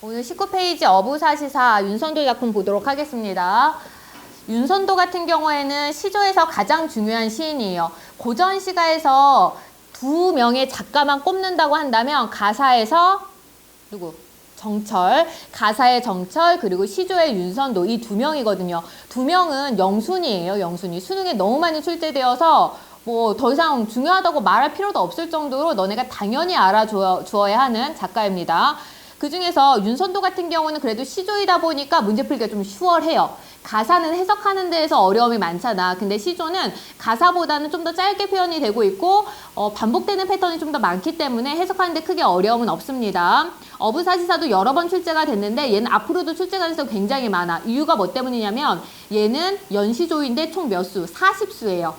오늘 19페이지 어부사시사 윤선도 작품 보도록 하겠습니다. 윤선도 같은 경우에는 시조에서 가장 중요한 시인이에요. 고전 시가에서 두 명의 작가만 꼽는다고 한다면 가사에서 누구? 정철, 가사의 정철, 그리고 시조의 윤선도, 이 두 명이거든요. 두 명은 영순이에요. 영순이. 수능에 너무 많이 출제되어서 뭐 더 이상 중요하다고 말할 필요도 없을 정도로 너네가 당연히 알아주어야 하는 작가입니다. 그 중에서 윤선도 같은 경우는 그래도 시조이다 보니까 문제 풀기가 좀 수월해요. 가사는 해석하는 데에서 어려움이 많잖아. 근데 시조는 가사보다는 좀 더 짧게 표현이 되고 있고 반복되는 패턴이 좀 더 많기 때문에 해석하는 데 크게 어려움은 없습니다. 어부사시사도 여러 번 출제가 됐는데 얘는 앞으로도 출제 가능성이 굉장히 많아. 이유가 뭐 때문이냐면 얘는 연시조인데 총 몇 수? 40수예요.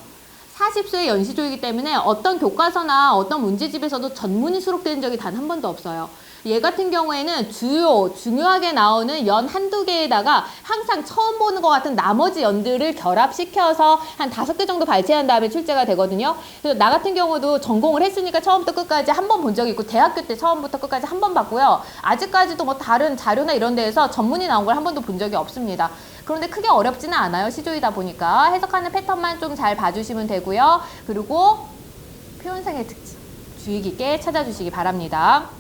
40수의 연시조이기 때문에 어떤 교과서나 어떤 문제집에서도 전문이 수록된 적이 단 한 번도 없어요. 얘 같은 경우에는 중요하게 나오는 연 한두 개에다가 항상 처음 보는 것 같은 나머지 연들을 결합시켜서 한 5개 정도 발췌한 다음에 출제가 되거든요. 그래서 나 같은 경우도 전공을 했으니까 처음부터 끝까지 한 번 본 적이 있고 대학교 때 처음부터 끝까지 한 번 봤고요. 아직까지도 뭐 다른 자료나 이런 데에서 전문이 나온 걸 한 번도 본 적이 없습니다. 그런데 크게 어렵지는 않아요. 시조이다 보니까. 해석하는 패턴만 좀 잘 봐주시면 되고요. 그리고 표현상의 특징 주의 깊게 찾아주시기 바랍니다.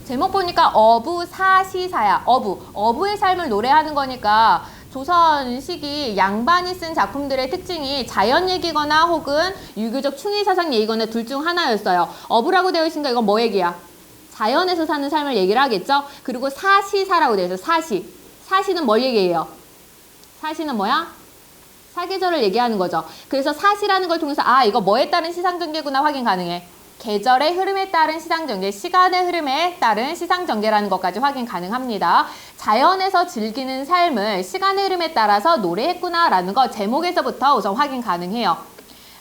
제목 보니까 어부사시사야. 어부의 삶을 노래하는 거니까 조선 시기 양반이 쓴 작품들의 특징이 자연 얘기거나 혹은 유교적 충의사상 얘기거나 둘 중 하나였어요. 어부라고 되어 있으니까 이건 뭐 얘기야? 자연에서 사는 삶을 얘기를 하겠죠? 그리고 사시사라고 되어 있어요. 사시는 뭘 얘기해요? 사시는 뭐야? 사계절을 얘기하는 거죠. 그래서 사시라는 걸 통해서 이거 뭐에 따른 시상전개구나 확인 가능해. 계절의 흐름에 따른 시상전개, 시간의 흐름에 따른 시상전개라는 것까지 확인 가능합니다. 자연에서 즐기는 삶을 시간의 흐름에 따라서 노래했구나라는 거 제목에서부터 우선 확인 가능해요.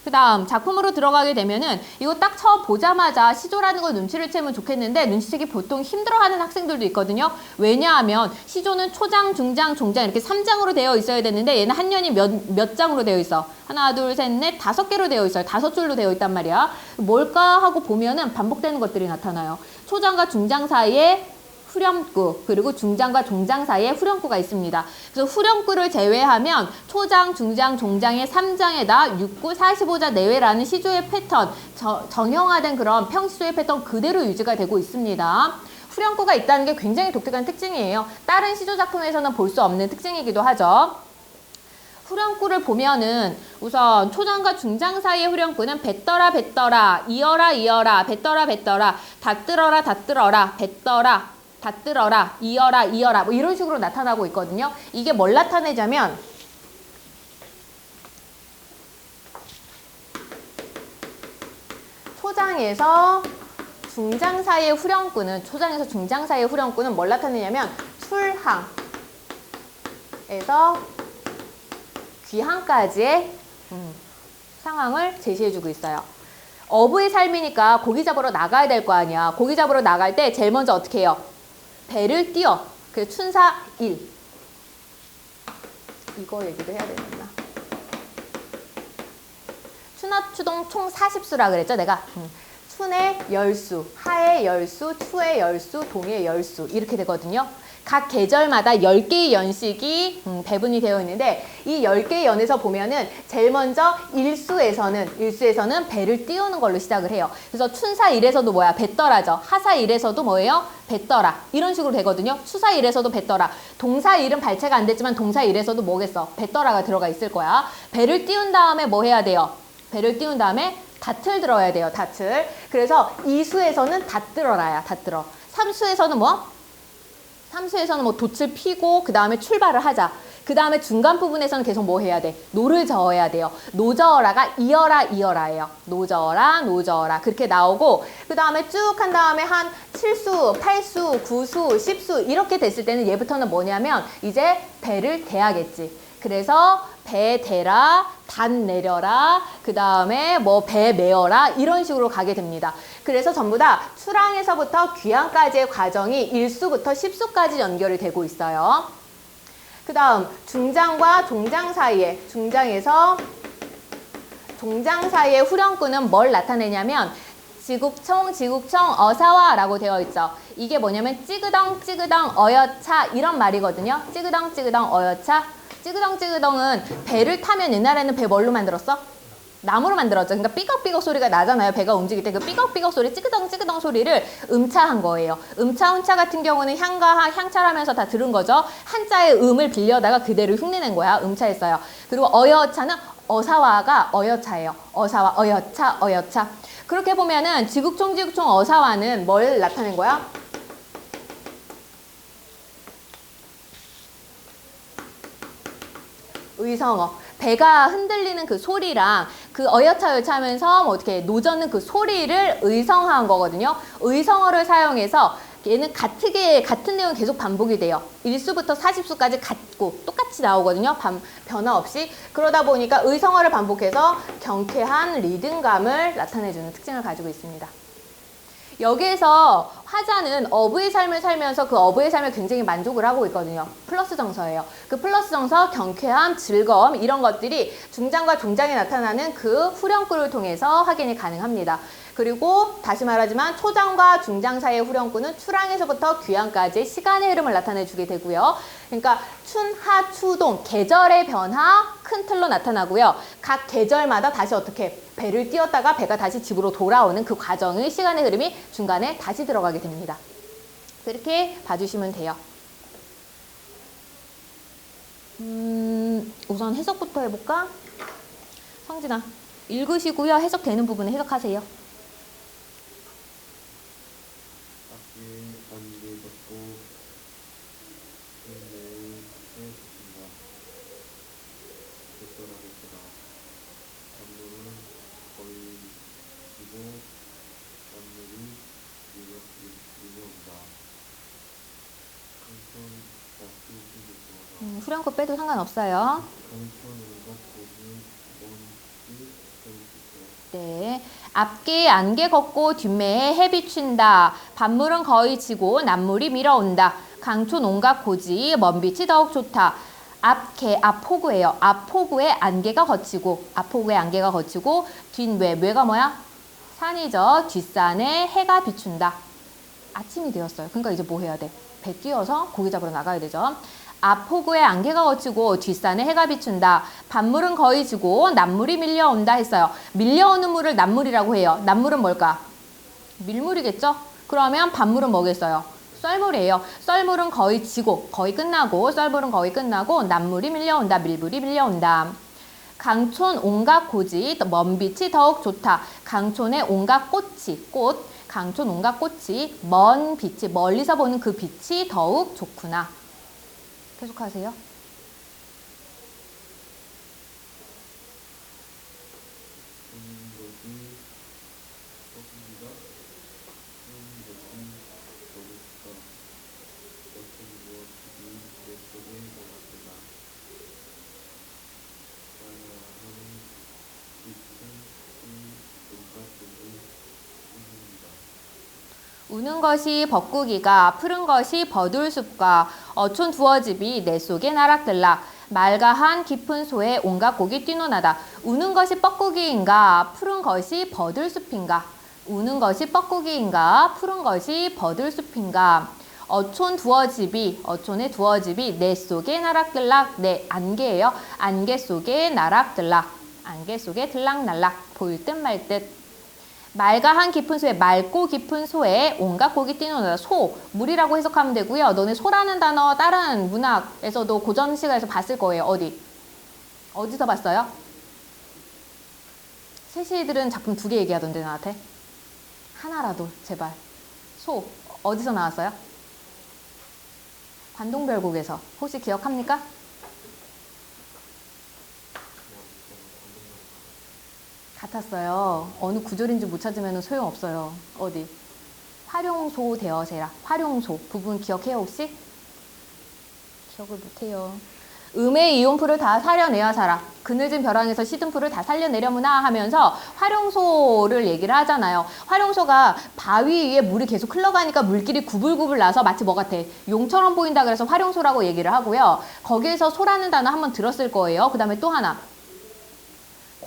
그 다음 작품으로 들어가게 되면은 이거 딱 처음 보자마자 시조라는 걸 눈치를 채면 좋겠는데 눈치채기 보통 힘들어하는 학생들도 있거든요. 왜냐하면 시조는 초장, 중장, 종장 이렇게 3장으로 되어 있어야 되는데 얘는 한 년이 몇 장으로 되어 있어? 하나, 둘, 셋, 넷, 5개로 되어 있어요. 5줄로 되어 있단 말이야. 뭘까 하고 보면은 반복되는 것들이 나타나요. 초장과 중장 사이에 후렴구, 그리고 중장과 종장 사이에 후렴구가 있습니다. 그래서 후렴구를 제외하면 초장, 중장, 종장의 3장에다 6구 45자 내외라는 시조의 패턴, 정형화된 그런 평시조의 패턴 그대로 유지가 되고 있습니다. 후렴구가 있다는 게 굉장히 독특한 특징이에요. 다른 시조 작품에서는 볼 수 없는 특징이기도 하죠. 후렴구를 보면은 우선 초장과 중장 사이의 후렴구는 뱉더라 뱉더라, 이어라 이어라, 뱉더라 뱉더라, 닫들어라 닫들어라, 뱉더라 닫들어라, 이어라, 이어라 뭐 이런 식으로 나타나고 있거든요. 이게 뭘 나타내자면 초장에서 중장 사이의 후렴구는 뭘 나타내냐면 출항에서 귀항까지의 상황을 제시해주고 있어요. 어부의 삶이니까 고기 잡으러 나가야 될 거 아니야. 고기 잡으러 나갈 때 제일 먼저 어떻게 해요? 배를 띄워. 그래서 춘사일. 이거 얘기도 해야 되나? 춘하추동 총 40수라 그랬죠, 내가. 춘의 10수, 하의 10수, 추의 10수, 동의 10수 이렇게 되거든요. 각 계절마다 10개의 연식이 배분이 되어 있는데 이 10개의 연에서 보면은 제일 먼저 일수에서는 배를 띄우는 걸로 시작을 해요. 그래서 춘사일에서도 뭐야? 뱉더라죠. 하사일에서도 뭐예요? 뱉더라. 이런 식으로 되거든요. 수사일에서도 뱉더라. 동사일은 발췌가 안 됐지만 동사일에서도 뭐겠어? 뱉더라가 들어가 있을 거야. 배를 띄운 다음에 뭐 해야 돼요? 배를 띄운 다음에 닷을 들어야 돼요. 닷을. 그래서 이수에서는 닷들어라야. 닷들어. 삼수에서는 뭐? 삼수에서는 뭐 돛을 피고 그 다음에 출발을 하자. 그 다음에 중간 부분에서는 계속 뭐 해야 돼? 노를 저어야 돼요. 노저어라가 이어라 이어라예요. 노저어라 노저어라 그렇게 나오고 그 다음에 쭉 한 다음에 한 7수, 8수, 9수, 10수 이렇게 됐을 때는 얘부터는 뭐냐면 이제 배를 대야겠지. 그래서 배 대라, 단 내려라, 그 다음에 뭐 배 메어라 이런 식으로 가게 됩니다. 그래서 전부 다 출항에서부터 귀항까지의 과정이 1수부터 10수까지 연결이 되고 있어요. 그 다음 중장과 종장 사이에 중장에서 종장 사이의 후렴구는 뭘 나타내냐면 지국청 어사와라고 되어 있죠. 이게 뭐냐면 찌그덩 어여차 이런 말이거든요. 찌그덩 어여차. 찌그덩은 배를 타면 옛날에는 배 뭘로 만들었어? 나무로 만들었죠. 그러니까 삐걱삐걱 소리가 나잖아요. 배가 움직일 때 그 삐걱삐걱 소리, 찌그덩 소리를 음차한 거예요. 음차 같은 경우는 향찰하면서 다 들은 거죠. 한자의 음을 빌려다가 그대로 흉내낸 거야. 음차했어요. 그리고 어여차는 어사와가 어여차예요. 어사와, 어여차. 그렇게 보면은 지국청 어사와는 뭘 나타낸 거야? 의성어. 배가 흔들리는 그 소리랑 그 어여차 하면서 뭐 어떻게 노젓는 그 소리를 의성화한 거거든요. 의성어를 사용해서 얘는 같은 내용 계속 반복이 돼요. 1수부터 40수까지 같고 똑같이 나오거든요. 변화 없이. 그러다 보니까 의성어를 반복해서 경쾌한 리듬감을 나타내주는 특징을 가지고 있습니다. 여기에서 화자는 어부의 삶을 살면서 그 어부의 삶에 굉장히 만족을 하고 있거든요. 플러스 정서예요. 그 플러스 정서, 경쾌함, 즐거움 이런 것들이 중장과 종장에 나타나는 그 후렴구를 통해서 확인이 가능합니다. 그리고 다시 말하지만 초장과 중장 사이의 후렴구는 출항에서부터 귀향까지의 시간의 흐름을 나타내주게 되고요. 그러니까 춘, 하, 추, 동 계절의 변화 큰 틀로 나타나고요. 각 계절마다 다시 어떻게 배를 띄웠다가 배가 다시 집으로 돌아오는 그 과정의 시간의 흐름이 중간에 다시 들어가게 됩니다. 그렇게 봐주시면 돼요. 우선 해석부터 해볼까? 성진아, 읽으시고요. 해석되는 부분은 해석하세요. 후렴구 빼도 상관없어요. 네, 앞게 안개 걷고 뒷매에 해 비춘다. 밤물은 거의 지고 낮물이 밀어온다. 강촌 온갖 고지 먼 빛이 더욱 좋다. 앞호구예요. 앞호구에 안개가 걷히고 뒷뇌가 뭐야? 산이죠. 뒷산에 해가 비춘다. 아침이 되었어요. 그러니까 이제 뭐 해야 돼? 배 띄워서 고기 잡으러 나가야 되죠. 앞호구에 안개가 걷히고 뒷산에 해가 비춘다. 밤물은 거의 지고 낮물이 밀려온다 했어요. 밀려오는 물을 낮물이라고 해요. 낮물은 뭘까? 밀물이겠죠? 그러면 밤물은 뭐겠어요? 썰물이에요. 썰물은 거의 지고 거의 끝나고 낮물이 밀려온다. 밀물이 밀려온다. 강촌 온갖 고지 먼 빛이 더욱 좋다. 강촌의 온갖 강촌 온갖 꽃이 먼 빛이 멀리서 보는 그 빛이 더욱 좋구나. 계속하세요. 우는 것이 벚꾸기가 푸른 것이 버들숲과 어촌 두어집이 내 속에 나락들락 말가한 깊은 소에 온갖 곡이 뛰노나다. 우는 것이 뻐꾸기인가 푸른 것이 버들숲인가. 우는 것이 뻐꾸기인가 푸른 것이 버들숲인가. 어촌의 두어집이 내 속에 나락들락. 내 안개예요. 안개 속에 나락들락. 안개 속에 들락날락. 보일 듯 말 듯. 말가한 깊은 소에 맑고 깊은 소에 온갖 곡이 뛰노나다. 소, 물이라고 해석하면 되고요. 너네 소라는 단어 다른 문학에서도 고전 시간에서 봤을 거예요. 어디서 봤어요? 세시들은 작품 2개 얘기하던데 나한테. 하나라도 제발. 소 어디서 나왔어요? 관동별곡에서. 혹시 기억합니까? 같았어요. 어느 구절인지 못 찾으면 소용없어요. 어디? 활용소 되어세라. 활용소. 부분 기억해요 혹시? 기억을 못해요. 음의 이온풀을 다 살려내야 살아. 그늘진 벼랑에서 시든풀을 다 살려내려무나 하면서 활용소를 얘기를 하잖아요. 활용소가 바위 위에 물이 계속 흘러가니까 물길이 구불구불 나서 마치 뭐 같아? 용처럼 보인다 그래서 활용소라고 얘기를 하고요. 거기에서 소라는 단어 한번 들었을 거예요. 그 다음에 또 하나.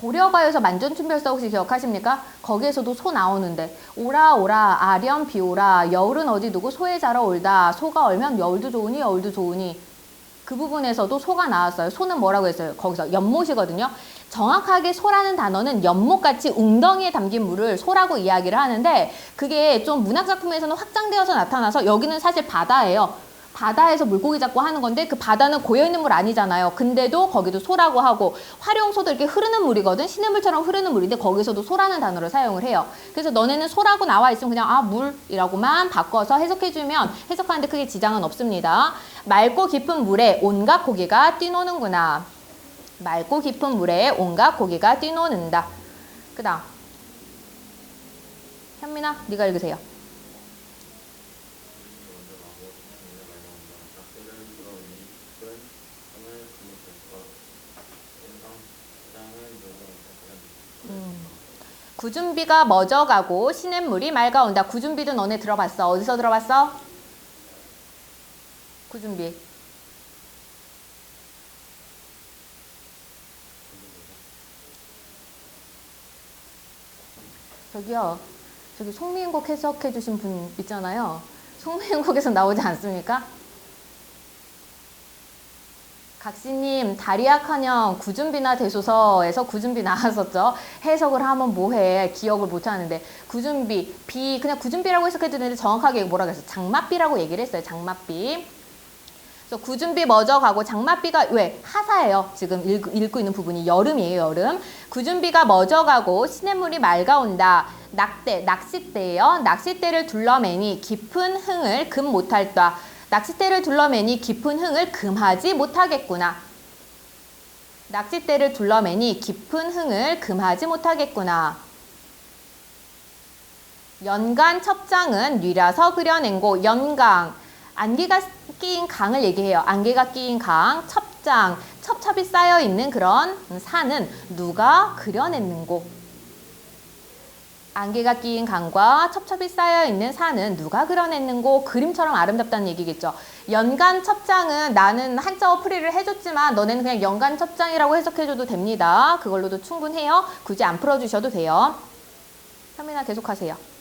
고려가요에서 만전춘별사 혹시 기억하십니까? 거기에서도 소 나오는데 오라 오라 아련 비오라 여울은 어디 두고 소에 자러 올다 소가 얼면 여울도 좋으니 여울도 좋으니 그 부분에서도 소가 나왔어요. 소는 뭐라고 했어요? 거기서 연못이거든요. 정확하게 소라는 단어는 연못같이 웅덩이에 담긴 물을 소라고 이야기를 하는데 그게 좀 문학작품에서는 확장되어서 나타나서 여기는 사실 바다예요. 바다에서 물고기 잡고 하는 건데 그 바다는 고여있는 물 아니잖아요. 근데도 거기도 소라고 하고 활용소도 이렇게 흐르는 물이거든. 시냇물처럼 흐르는 물인데 거기서도 소라는 단어를 사용을 해요. 그래서 너네는 소라고 나와 있으면 그냥 아 물이라고만 바꿔서 해석해주면 해석하는데 크게 지장은 없습니다. 맑고 깊은 물에 온갖 고기가 뛰노는구나. 맑고 깊은 물에 온갖 고기가 뛰노는다. 그 다음 현민아 네가 읽으세요. 구준비가 멎어가고 시냇물이 맑아온다. 구준비도 너네 들어봤어. 어디서 들어봤어? 구준비. 저기요. 저기 송미인곡 해석해 주신 분 있잖아요. 송미인곡에서 나오지 않습니까? 각시님 다리약한형 구준비나 대소서에서 구준비 나왔었죠. 해석을 하면 뭐해. 기억을 못하는데 구준비 비 그냥 구준비라고 해석해도 되는데 정확하게 뭐라고 했어요. 장맛비라고 얘기를 했어요. 장맛비. 그래서 구준비 멎어가고 장맛비가 왜 하사예요. 지금 읽고 있는 부분이 여름이에요. 여름. 구준비가 멎어가고 시냇물이 맑아온다. 낚싯대예요. 낚싯대를 둘러매니 깊은 흥을 금 못할다. 낚싯대를 둘러매니 깊은 흥을 금하지 못하겠구나. 낚싯대를 둘러매니 깊은 흥을 금하지 못하겠구나. 연간 첩장은 뉘라서 그려낸고 연강 안개가 끼인 강을 얘기해요. 안개가 끼인 강, 첩장, 첩첩이 쌓여있는 그런 산은 누가 그려냈는고. 안개가 끼인 강과 첩첩이 쌓여있는 산은 누가 그려냈는고. 그림처럼 아름답다는 얘기겠죠. 연간 첩장은 나는 한자어 풀이를 해줬지만 너네는 그냥 연간 첩장이라고 해석해줘도 됩니다. 그걸로도 충분해요. 굳이 안 풀어주셔도 돼요. 현민아 계속하세요.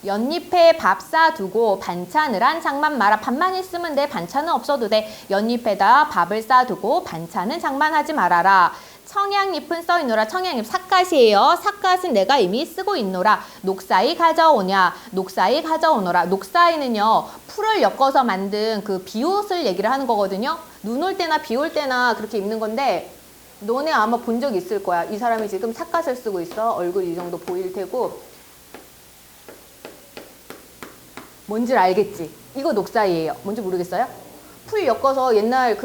연잎에 밥 싸두고 반찬을 한 장만 마라. 밥만 있으면 돼. 반찬은 없어도 돼. 연잎에다 밥을 싸두고 반찬은 장만하지 말아라. 청양잎은 써있노라. 청양잎 삿갓이에요. 삿갓은 내가 이미 쓰고 있노라. 녹사이 가져오냐. 녹사이 가져오노라. 녹사이는요. 풀을 엮어서 만든 그 비옷을 얘기를 하는 거거든요. 눈 올 때나 비 올 때나 그렇게 입는 건데 너네 아마 본 적 있을 거야. 이 사람이 지금 삿갓을 쓰고 있어. 얼굴 이 정도 보일 테고. 뭔지 알겠지? 이거 녹사이예요. 뭔지 모르겠어요? 풀 엮어서 옛날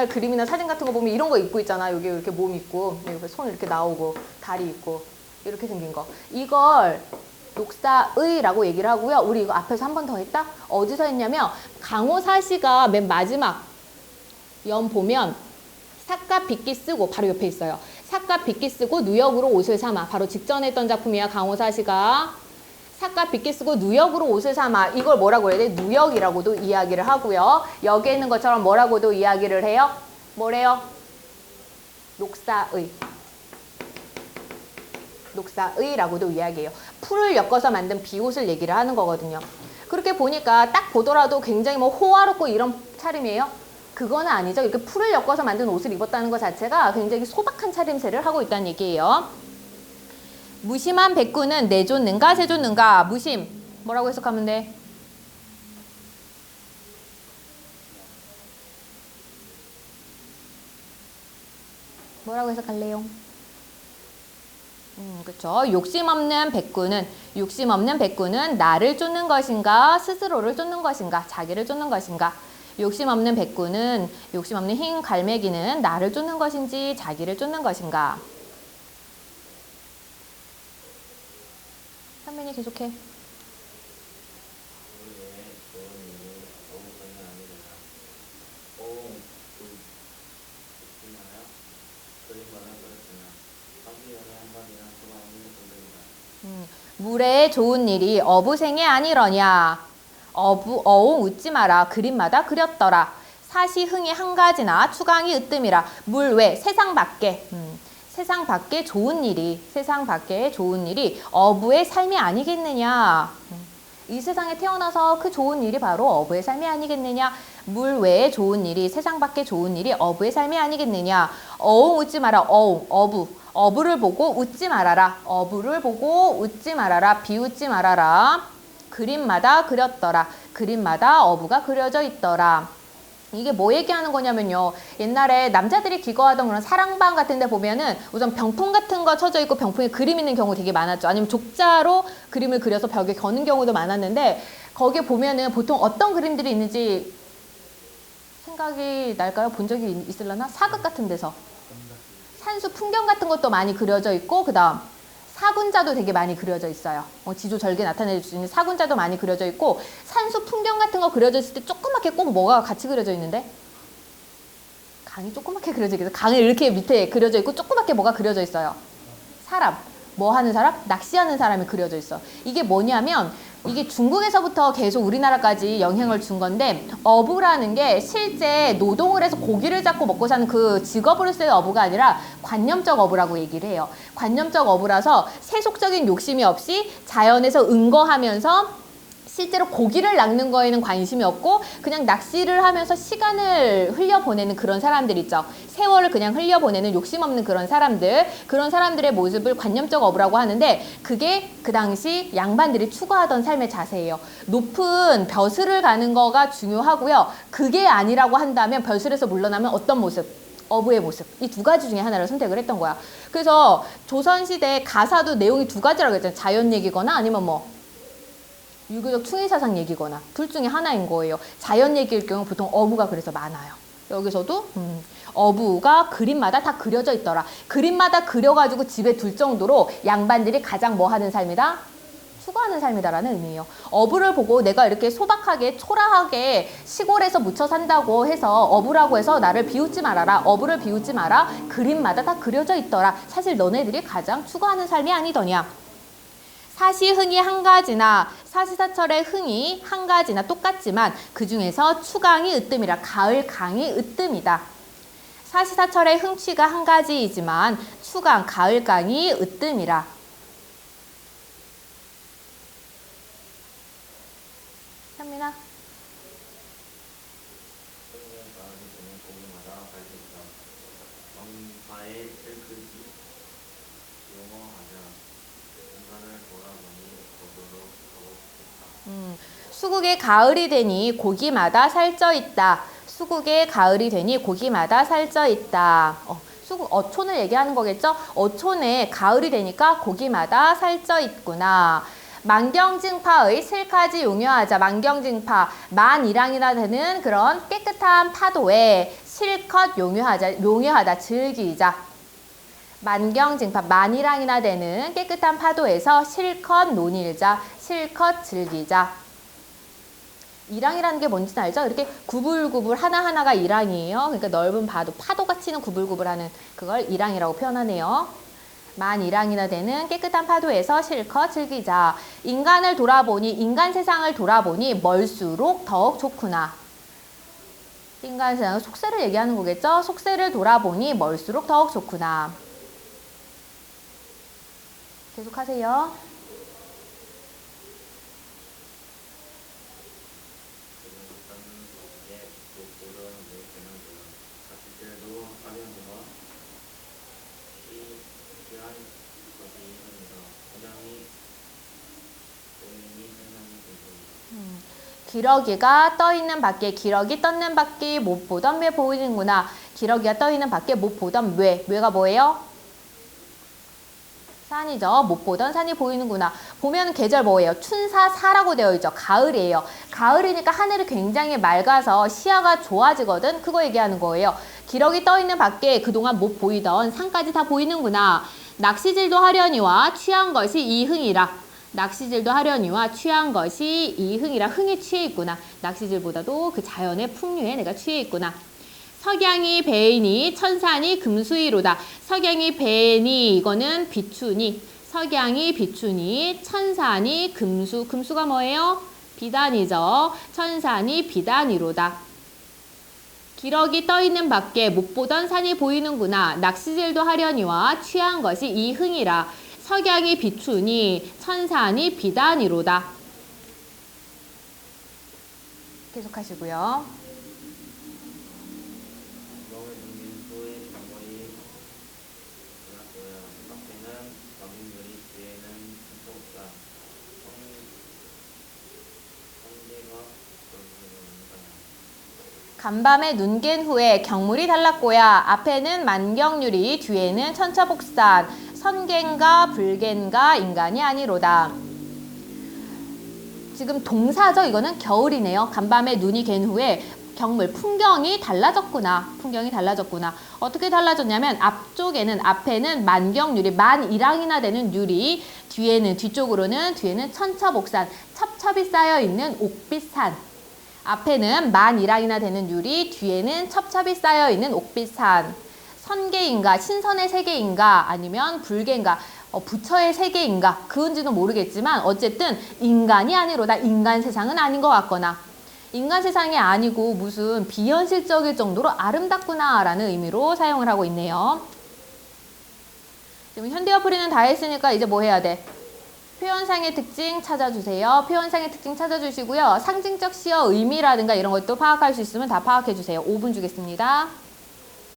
그림이나 사진 같은 거 보면 이런 거 입고 있잖아. 여기 이렇게 몸 있고, 여기 손 이렇게 나오고, 다리 있고, 이렇게 생긴 거. 이걸 녹사의라고 얘기를 하고요. 우리 이거 앞에서 한 번 더 했다? 어디서 했냐면, 강호사시가 맨 마지막 연 보면, 삿갓 빗기 쓰고, 바로 옆에 있어요. 삿갓 빗기 쓰고 누역으로 옷을 삼아. 바로 직전에 했던 작품이야. 강호사시가. 삿갓 빗기 쓰고 누역으로 옷을 삼아. 이걸 뭐라고 해야 돼? 누역이라고도 이야기를 하고요. 여기에 있는 것처럼 뭐라고도 이야기를 해요? 뭐래요? 녹사의. 녹사의라고도 이야기해요. 풀을 엮어서 만든 비옷을 얘기를 하는 거거든요. 그렇게 보니까 딱 보더라도 굉장히 뭐 호화롭고 이런 차림이에요? 그거는 아니죠. 이렇게 풀을 엮어서 만든 옷을 입었다는 것 자체가 굉장히 소박한 차림새를 하고 있다는 얘기예요. 무심한 백구는 내쫓는가 세쫓는가. 무심 뭐라고 해석하면 돼? 뭐라고 해석할래요? 그렇죠. 욕심 없는 백구는 나를 쫓는 것인가 스스로를 쫓는 것인가 자기를 쫓는 것인가. 욕심 없는 흰 갈매기는 나를 쫓는 것인지 자기를 쫓는 것인가. 현민이 계속해. 물에 좋은 일이 어부생에 아니러냐. 어웅 웃지 마라. 그림마다 그렸더라. 사시 흥이 한 가지나 추강이 으뜸이라. 물 외 세상 밖에 세상 밖에 좋은 일이 세상 밖에 좋은 일이 어부의 삶이 아니겠느냐. 이 세상에 태어나서 그 좋은 일이 바로 어부의 삶이 아니겠느냐. 물 외에 좋은 일이 세상 밖에 좋은 일이 어부의 삶이 아니겠느냐. 어웅 웃지 마라. 어웅 어부를 보고 웃지 말아라. 어부를 보고 웃지 말아라. 비웃지 말아라. 그림마다 그렸더라. 그림마다 어부가 그려져 있더라. 이게 뭐 얘기하는 거냐면요. 옛날에 남자들이 기거하던 그런 사랑방 같은 데 보면은 우선 병풍 같은 거 쳐져 있고 병풍에 그림 있는 경우 되게 많았죠. 아니면 족자로 그림을 그려서 벽에 거는 경우도 많았는데 거기에 보면은 보통 어떤 그림들이 있는지 생각이 날까요? 본 적이 있으려나? 사극 같은 데서. 산수 풍경 같은 것도 많이 그려져 있고 그 다음 사군자도 되게 많이 그려져 있어요. 지조절개 나타낼 수 있는 사군자도 많이 그려져 있고 산수 풍경 같은 거 그려져 있을 때 조그맣게 꼭 뭐가 같이 그려져 있는데 강이 조그맣게 그려져 있어요. 강이 이렇게 밑에 그려져 있고 조그맣게 뭐가 그려져 있어요. 사람. 뭐 하는 사람? 낚시하는 사람이 그려져 있어. 이게 뭐냐면 이게 중국에서부터 계속 우리나라까지 영향을 준 건데 어부라는 게 실제 노동을 해서 고기를 잡고 먹고 사는 그 직업으로서의 어부가 아니라 관념적 어부라고 얘기를 해요. 관념적 어부라서 세속적인 욕심이 없이 자연에서 응거하면서 실제로 고기를 낚는 거에는 관심이 없고 그냥 낚시를 하면서 시간을 흘려보내는 그런 사람들 있죠. 세월을 그냥 흘려보내는 욕심 없는 그런 사람들의 모습을 관념적 어부라고 하는데 그게 그 당시 양반들이 추구하던 삶의 자세예요. 높은 벼슬을 가는 거가 중요하고요. 그게 아니라고 한다면 벼슬에서 물러나면 어떤 모습? 어부의 모습. 이 두 가지 중에 하나를 선택을 했던 거야. 그래서 조선시대 가사도 내용이 두 가지라고 했잖아요. 자연 얘기거나 아니면 뭐 유교적 충의사상 얘기거나 둘 중에 하나인 거예요. 자연 얘기일 경우 보통 어부가 그래서 많아요. 여기서도 어부가 그림마다 다 그려져 있더라. 그림마다 그려가지고 집에 둘 정도로 양반들이 가장 뭐 하는 삶이다? 추구하는 삶이다라는 의미예요. 어부를 보고 내가 이렇게 소박하게 초라하게 시골에서 묻혀 산다고 해서 어부라고 해서 나를 비웃지 말아라. 어부를 비웃지 마라. 그림마다 다 그려져 있더라. 사실 너네들이 가장 추구하는 삶이 아니더냐. 사시흥이 한 가지나 사시사철의 흥이 한 가지나 똑같지만 그 중에서 추강이 으뜸이라. 가을 강이 으뜸이다. 사시사철의 흥취가 한 가지이지만 추강 가을 강이 으뜸이라. 현민아. 수국에 가을이 되니 고기마다 살쪄 있다. 수국에 가을이 되니 고기마다 살쪄 있다. 수국 어촌을 얘기하는 거겠죠? 어촌에 가을이 되니까 고기마다 살쪄 있구나. 만경증파의 슬까지 용여하자. 만경증파, 만이랑이나 되는 그런 깨끗한 파도에 실컷 용여하다, 즐기자. 만경증파, 만이랑이나 되는 깨끗한 파도에서 실컷 논일자, 실컷 즐기자. 이랑이라는 게 뭔지는 알죠? 이렇게 구불구불 하나하나가 이랑이에요. 그러니까 넓은 파도가 치는 구불구불하는 그걸 이랑이라고 표현하네요. 만이랑이나 되는 깨끗한 파도에서 실컷 즐기자. 인간 세상을 돌아보니 멀수록 더욱 좋구나. 인간 세상은 속세를 얘기하는 거겠죠? 속세를 돌아보니 멀수록 더욱 좋구나. 계속하세요. 기러기가 떠있는 밖에, 기러기 떴는 밖에 못 보던 왜 보이는구나. 기러기가 떠있는 밖에 못 보던 왜가 뭐예요? 산이죠. 못 보던 산이 보이는구나. 보면 계절 뭐예요? 춘사사라고 되어 있죠. 가을이에요. 가을이니까 하늘이 굉장히 맑아서 시야가 좋아지거든. 그거 얘기하는 거예요. 기러기 떠있는 밖에 그동안 못 보이던 산까지 다 보이는구나. 낚시질도 하려니와 취한 것이 이흥이라. 낚시질도 하려니와 취한 것이 이흥이라. 흥에 취해 있구나. 낚시질보다도 그 자연의 풍류에 내가 취해 있구나. 석양이 배이니 천산이 금수이로다. 석양이 배니 이거는 비추니. 석양이 비추니 천산이 금수. 금수가 뭐예요? 비단이죠. 천산이 비단이로다. 기러기 떠있는 밖에 못 보던 산이 보이는구나. 낚시질도 하려니와 취한 것이 이 흥이라. 석양이 비추니 천산이 비단이로다. 계속하시고요. 간밤에 눈 갠 후에 경물이 달랐고야. 앞에는 만경유리, 뒤에는 천차복산. 선갠가 불갠가 인간이 아니로다. 지금 동사죠. 이거는 겨울이네요. 간밤에 눈이 갠 후에 경물, 풍경이 달라졌구나. 풍경이 달라졌구나. 어떻게 달라졌냐면 앞에는 만경유리, 만이랑이나 되는 유리, 뒤쪽으로는 천차복산, 첩첩이 쌓여있는 옥빛산. 앞에는 만이랑이나 되는 유리, 뒤에는 첩첩이 쌓여있는 옥빛산. 선계인가, 신선의 세계인가, 아니면 불계인가, 부처의 세계인가, 그은지는 모르겠지만 어쨌든 인간이 아니로다. 인간 세상은 아닌 것 같거나 인간 세상이 아니고 무슨 비현실적일 정도로 아름답구나 라는 의미로 사용을 하고 있네요. 지금 현대어 풀이는 다 했으니까 이제 뭐 해야 돼? 표현상의 특징 찾아주세요. 표현상의 특징 찾아주시고요. 상징적 시어 의미라든가 이런 것도 파악할 수 있으면 다 파악해주세요. 5분 주겠습니다.